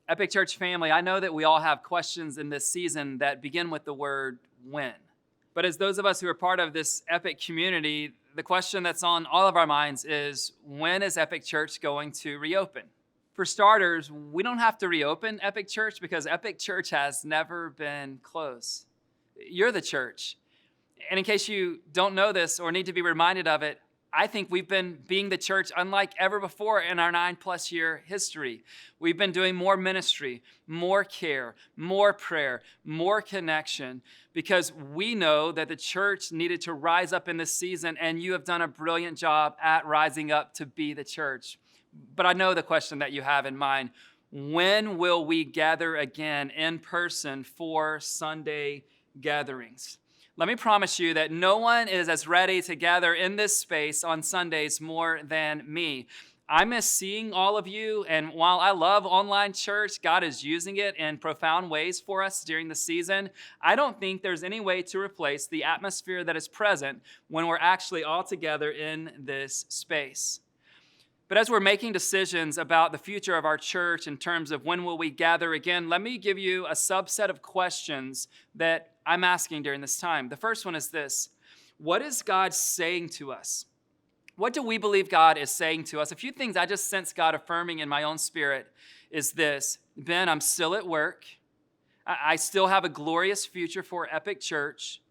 Epic Church family, I know that we all have questions in this season that begin with the word when. But as those of us who are part of this Epic community, the question that's on all of our minds is, when is Epic Church going to reopen? For starters, we don't have to reopen Epic Church because Epic Church has never been closed. You're the church. And in case you don't know this or need to be reminded of it, I think we've been being the church unlike ever before in our 9+ year history. We've been doing more ministry, more care, more prayer, more connection, because we know that the church needed to rise up in this season, and you have done a brilliant job at rising up to be the church. But I know the question that you have in mind. When will we gather again in person for Sunday gatherings? Let me promise you that no one is as ready to gather in this space on Sundays more than me. I miss seeing all of you, and while I love online church, God is using it in profound ways for us during the season. I don't think there's any way to replace the atmosphere that is present when we're actually all together in this space. But as we're making decisions about the future of our church in terms of when will we gather again, let me give you a subset of questions that I'm asking during this time. The first one is this: what is God saying to us? What do we believe God is saying to us? A few things I just sense God affirming in my own spirit is this: Ben, I'm still at work. I still have a glorious future for Epic Church.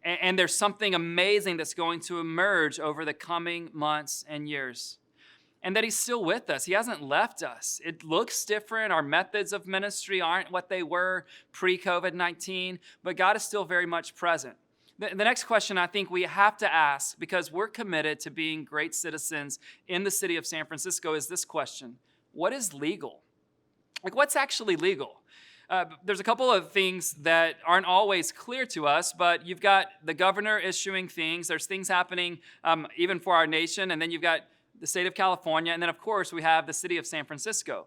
And there's something amazing that's going to emerge over the coming months and years. And that he's still with us. He hasn't left us. It looks different. Our methods of ministry aren't what they were pre-COVID-19, but God is still very much present. The next question I think we have to ask, because we're committed to being great citizens in the city of San Francisco, is this question: what is legal? Like, what's actually legal? There's a couple of things that aren't always clear to us, but you've got the governor issuing things. There's things happening even for our nation, and then you've got the state of California, and then of course we have the city of San Francisco.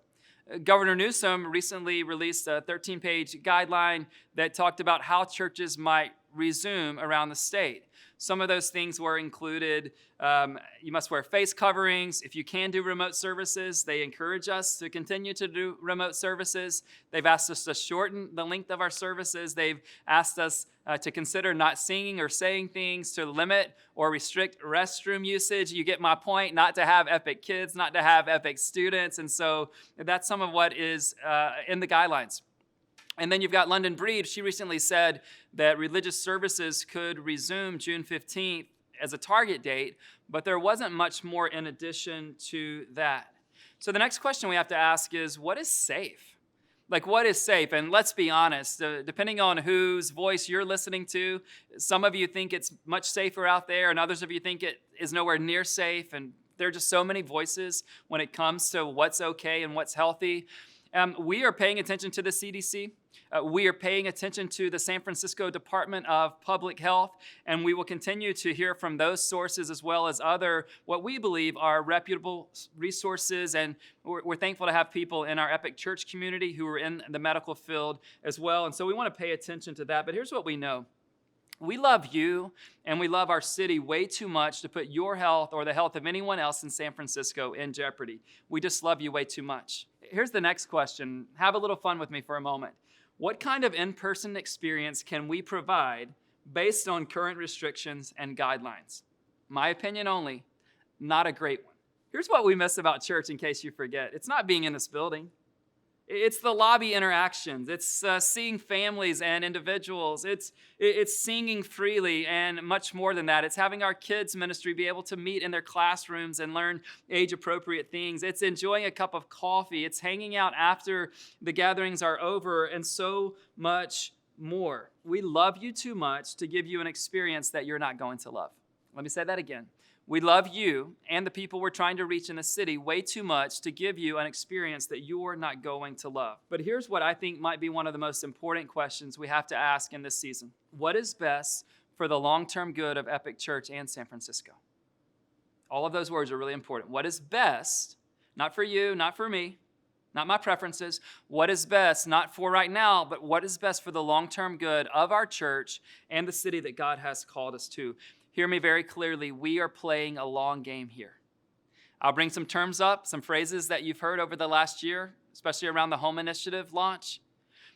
Governor Newsom recently released a 13-page guideline that talked about how churches might resume around the state. Some of those things were included. You must wear face coverings. If you can do remote services, they encourage us to continue to do remote services. They've asked us to shorten the length of our services. They've asked us to consider not singing or saying things, to limit or restrict restroom usage. You get my point, not to have Epic kids, not to have Epic students. And so that's some of what is in the guidelines. And then you've got London Breed. She recently said that religious services could resume June 15th as a target date, but there wasn't much more in addition to that. So the next question we have to ask is, what is safe? Like, what is safe? And let's be honest, depending on whose voice you're listening to, some of you think it's much safer out there, and others of you think it is nowhere near safe. And there are just so many voices when it comes to what's okay and what's healthy. We are paying attention to the CDC. We are paying attention to the San Francisco Department of Public Health, and we will continue to hear from those sources as well as other, what we believe are reputable resources. And we're thankful to have people in our Epic Church community who are in the medical field as well. And so we want to pay attention to that. But here's what we know. We love you and we love our city way too much to put your health or the health of anyone else in San Francisco in jeopardy. We just love you way too much. Here's the next question. Have a little fun with me for a moment. What kind of in-person experience can we provide based on current restrictions and guidelines? My opinion only, not a great one. Here's what we miss about church in case you forget. It's not being in this building. It's the lobby interactions. It's seeing families and individuals. It's singing freely and much more than that. It's having our kids' ministry be able to meet in their classrooms and learn age-appropriate things. It's enjoying a cup of coffee. It's hanging out after the gatherings are over, and so much more. We love you too much to give you an experience that you're not going to love. Let me say that again. We love you and the people we're trying to reach in the city way too much to give you an experience that you're not going to love. But here's what I think might be one of the most important questions we have to ask in this season. What is best for the long-term good of Epic Church and San Francisco? All of those words are really important. What is best, not for you, not for me, not my preferences. What is best, not for right now, but what is best for the long-term good of our church and the city that God has called us to? Hear me very clearly. We are playing a long game here. I'll bring some terms up, some phrases that you've heard over the last year. especially around the Home Initiative launch.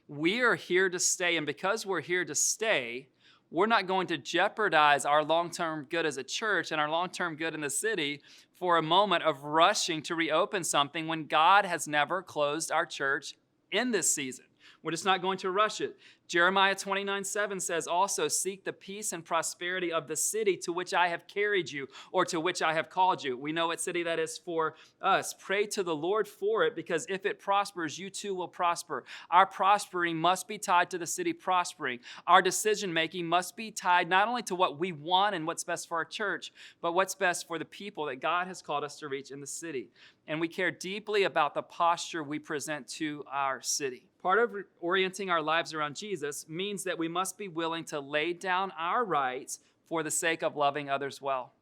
We are here to stay, and because we're here to stay, we're not going to jeopardize our long-term good as a church and our long-term good in the city for a moment of rushing to reopen something when God has never closed our church in this season. We're just not going to rush it. Jeremiah 29:7 says, also seek the peace and prosperity of the city to which I have carried you, or to which I have called you. We know what city that is for us. Pray to the Lord for it, because if it prospers, you too will prosper. Our prospering must be tied to the city prospering. Our decision-making must be tied not only to what we want and what's best for our church, but what's best for the people that God has called us to reach in the city. And we care deeply about the posture we present to our city. Part of orienting our lives around Jesus means that we must be willing to lay down our rights for the sake of loving others well.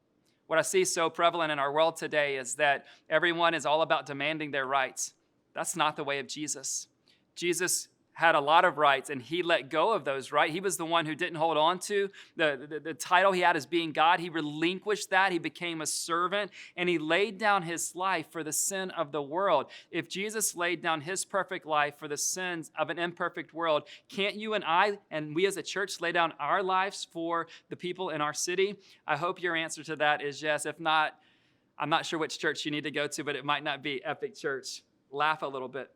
What I see so prevalent in our world today is that everyone is all about demanding their rights. That's not the way of Jesus. Jesus had a lot of rights, and he let go of those, right? He was the one who didn't hold on to the title he had as being God. He relinquished that. He became a servant, and he laid down his life for the sin of the world. If Jesus laid down his perfect life for the sins of an imperfect world, can't you and I, and we as a church, lay down our lives for the people in our city? I hope your answer to that is yes. If not, I'm not sure which church you need to go to, but it might not be Epic Church. Laugh a little bit.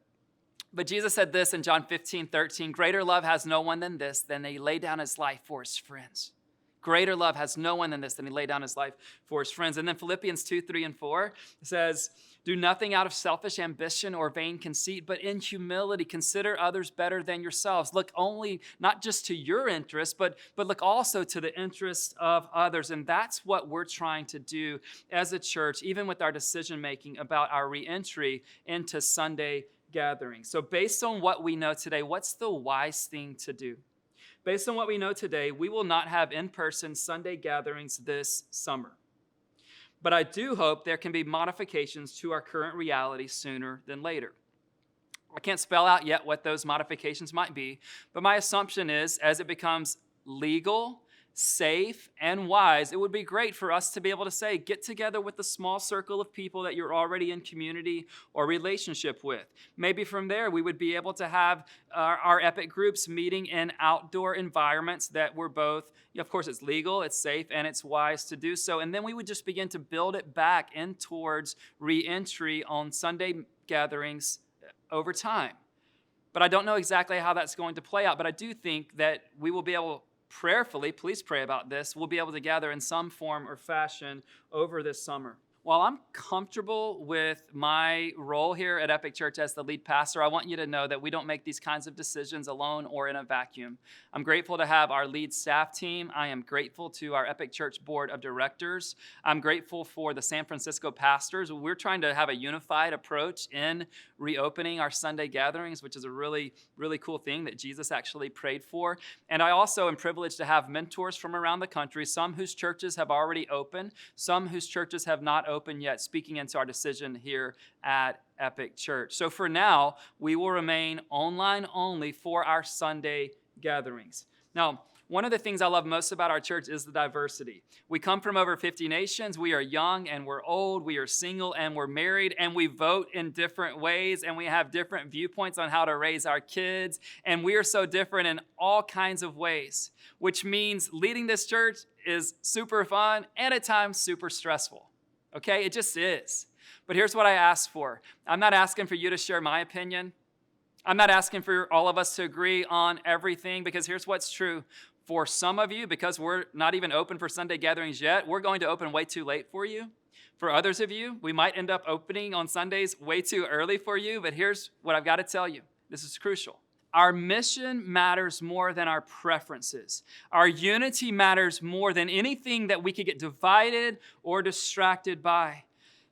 But Jesus said this in John 15:13, greater love has no one than this, than he laid down his life for his friends. Greater love has no one than this, than he laid down his life for his friends. And then Philippians 2:3-4 says, do nothing out of selfish ambition or vain conceit, but in humility consider others better than yourselves. Look only, not just to your interests, but look also to the interests of others. And that's what we're trying to do as a church, even with our decision-making about our reentry into Sunday gathering. So based on what we know today, what's the wise thing to do? Based on what we know today, we will not have in-person Sunday gatherings this summer. But I do hope there can be modifications to our current reality sooner than later. I can't spell out yet what those modifications might be, but my assumption is as it becomes legal, safe, and wise, it would be great for us to be able to say, get together with a small circle of people that you're already in community or relationship with. Maybe from there, we would be able to have our Epic groups meeting in outdoor environments that were both, of course, it's legal, it's safe, and it's wise to do so. And then we would just begin to build it back in towards re-entry on Sunday gatherings over time. But I don't know exactly how that's going to play out, but I do think that we will be able prayerfully, please pray about this, we'll be able to gather in some form or fashion over this summer. While I'm comfortable with my role here at Epic Church as the lead pastor, I want you to know that we don't make these kinds of decisions alone or in a vacuum. I'm grateful to have our lead staff team. I am grateful to our Epic Church board of directors. I'm grateful for the San Francisco pastors. We're trying to have a unified approach in reopening our Sunday gatherings, which is a really, really cool thing that Jesus actually prayed for. And I also am privileged to have mentors from around the country, some whose churches have already opened, some whose churches have not open yet, speaking into our decision here at Epic Church. So for now, we will remain online only for our Sunday gatherings. Now, one of the things I love most about our church is the diversity. We come from over 50 nations. We are young and we're old. We are single and we're married, and we vote in different ways, and we have different viewpoints on how to raise our kids. And we are so different in all kinds of ways, which means leading this church is super fun and at times super stressful. Okay, it just is. But here's what I ask for. I'm not asking for you to share my opinion. I'm not asking for all of us to agree on everything, because here's what's true. For some of you, because we're not even open for Sunday gatherings yet, we're going to open way too late for you. For others of you, we might end up opening on Sundays way too early for you, but here's what I've got to tell you. This is crucial. Our mission matters more than our preferences. Our unity matters more than anything that we could get divided or distracted by.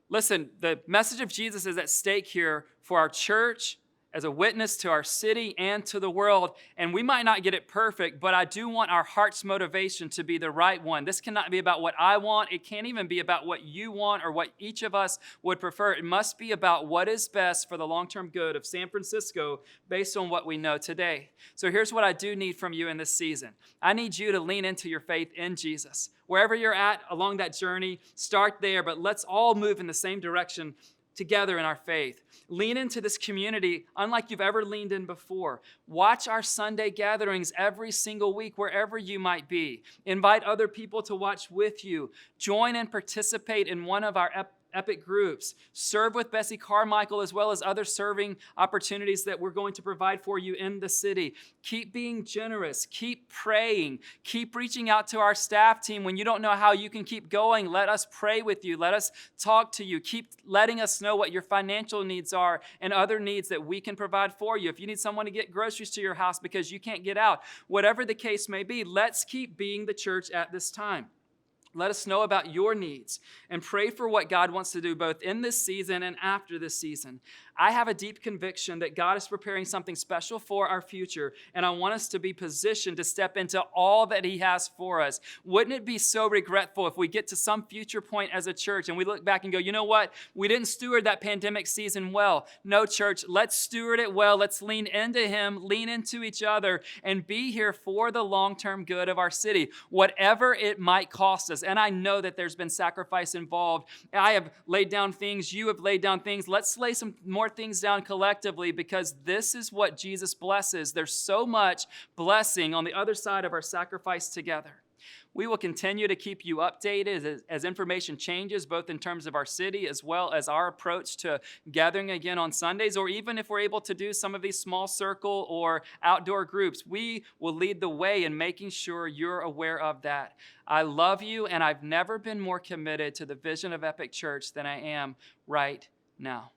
Listen, the message of Jesus is at stake here for our church, as a witness to our city and to the world. And we might not get it perfect, but I do want our heart's motivation to be the right one. This cannot be about what I want. It can't even be about what you want or what each of us would prefer. It must be about what is best for the long-term good of San Francisco based on what we know today. So here's what I do need from you in this season. I need you to lean into your faith in Jesus. Wherever you're at along that journey, start there, but let's all move in the same direction together in our faith. Lean into this community unlike you've ever leaned in before. Watch our Sunday gatherings every single week, wherever you might be. Invite other people to watch with you. Join and participate in one of our Epic groups. Serve with Bessie Carmichael as well as other serving opportunities that we're going to provide for you in the city. Keep being generous. Keep praying. Keep reaching out to our staff team. When you don't know how you can keep going, let us pray with you. Let us talk to you. Keep letting us know what your financial needs are and other needs that we can provide for you. If you need someone to get groceries to your house because you can't get out, whatever the case may be, let's keep being the church at this time. Let us know about your needs and pray for what God wants to do both in this season and after this season. I have a deep conviction that God is preparing something special for our future, and I want us to be positioned to step into all that He has for us. Wouldn't it be so regretful if we get to some future point as a church and we look back and go, you know what? We didn't steward that pandemic season well. No, church, let's steward it well. Let's lean into Him, lean into each other, and be here for the long-term good of our city, whatever it might cost us. And I know that there's been sacrifice involved. I have laid down things. You have laid down things. Let's lay some more things down collectively, because this is what Jesus blesses. There's so much blessing on the other side of our sacrifice together. We will continue to keep you updated as information changes, both in terms of our city as well as our approach to gathering again on Sundays, or even if we're able to do some of these small circle or outdoor groups. We will lead the way in making sure you're aware of that. I love you, and I've never been more committed to the vision of Epic Church than I am right now.